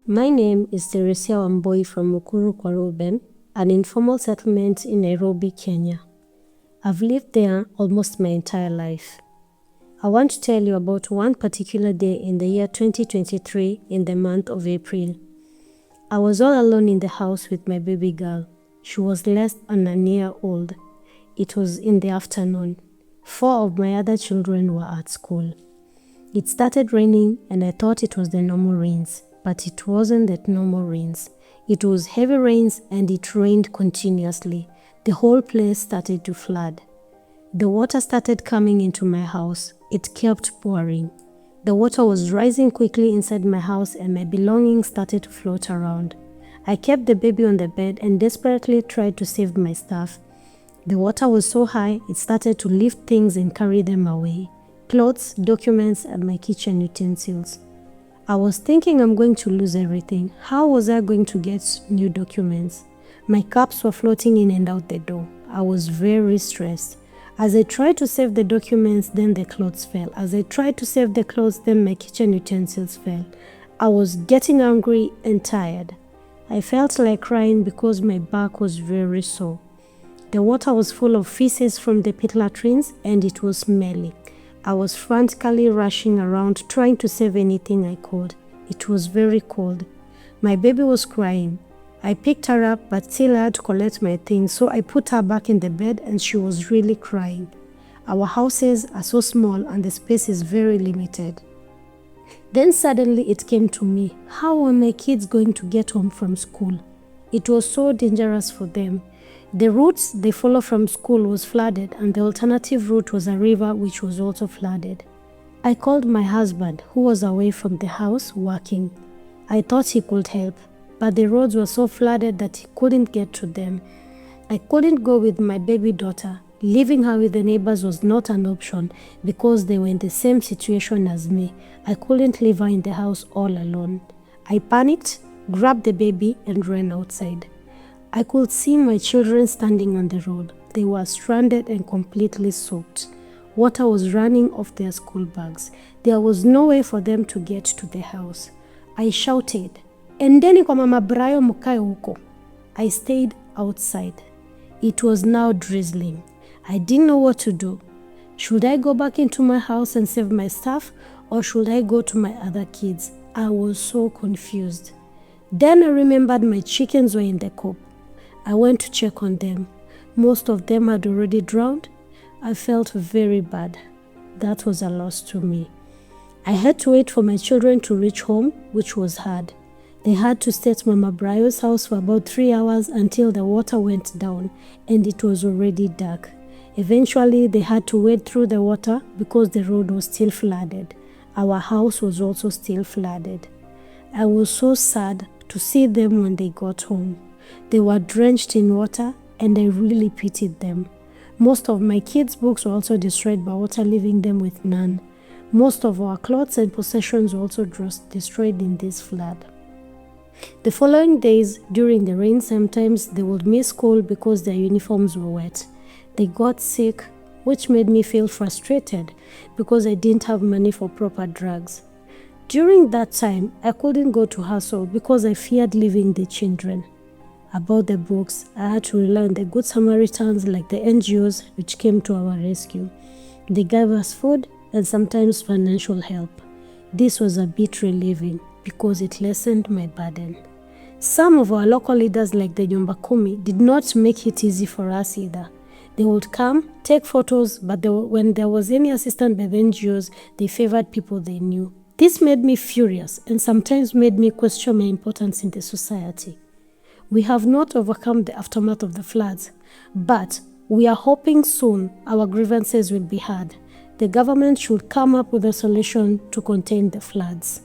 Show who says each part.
Speaker 1: My name is Teresia from Mukuru kwa Ruben, an informal settlement in Nairobi, Kenya. I've lived there almost my entire life. I want to tell you about one particular day in the year 2023 in the month of April. I was all alone in the house with my baby girl. She was less than a year old. It was in the afternoon. 4 of my other children were at school. It started raining and I thought it was the normal rains, but it wasn't the normal rains. It was heavy rains and it rained continuously. The whole place started to flood. The water started coming into my house. It kept pouring. The water was rising quickly inside my house and my belongings started to float around. I kept the baby on the bed and desperately tried to save my stuff. The water was so high, it started to lift things and carry them away. Clothes, documents, and my kitchen utensils. I was thinking I'm going to lose everything. How was I going to get new documents? My cups were floating in and out the door. I was very stressed. As I tried to save the documents, then the clothes fell. As I tried to save the clothes, then my kitchen utensils fell. I was getting angry and tired. I felt like crying because my back was very sore. The water was full of feces from the pit latrines and it was smelly. I was frantically rushing around trying to save anything I could. It was very cold. My baby was crying. I picked her up but still had to collect my things, so I put her back in the bed and she was really crying. Our houses are so small and the space is very limited. Then suddenly it came to me, how were my kids going to get home from school? It was so dangerous for them. The routes they follow from school was flooded and the alternative route was a river which was also flooded. I called my husband who was away from the house working. I thought he could help, but the roads were so flooded that he couldn't get to them. I couldn't go with my baby daughter. Leaving her with the neighbors was not an option because they were in the same situation as me. I couldn't leave her in the house all alone. I panicked, grabbed the baby and ran outside. I could see my children standing on the road. They were stranded and completely soaked. Water was running off their school bags. There was no way for them to get to the house. I shouted, "Endeni kwa Mama Brayo mukae huko." I stayed outside. It was now drizzling. I didn't know what to do. Should I go back into my house and save my stuff, or should I go to my other kids? I was so confused. Then I remembered my chickens were in the coop. I went to check on them. Most of them had already drowned. I felt very bad. That was a loss to me. I had to wait for my children to reach home, which was hard. They had to stay at Mama Brayo's house for about 3 hours until the water went down and it was already dark. Eventually, they had to wade through the water because the road was still flooded. Our house was also still flooded. I was so sad to see them when they got home. They were drenched in water and I really pitied them. Most of my kids' books were also destroyed by water, leaving them with none. Most of our clothes and possessions were also destroyed in this flood. The following days, during the rain, sometimes they would miss school because their uniforms were wet. They got sick, which made me feel frustrated because I didn't have money for proper drugs. During that time, I couldn't go to hustle because I feared leaving the children. About the books, I had to rely on the Good Samaritans like the NGOs which came to our rescue. They gave us food and sometimes financial help. This was a bit relieving because it lessened my burden. Some of our local leaders like the Nyumba Kumi did not make it easy for us either. They would come, take photos, but when there was any assistance by the NGOs, they favored people they knew. This made me furious and sometimes made me question my importance in the society. We have not overcome the aftermath of the floods, but we are hoping soon our grievances will be heard. The government should come up with a solution to contain the floods.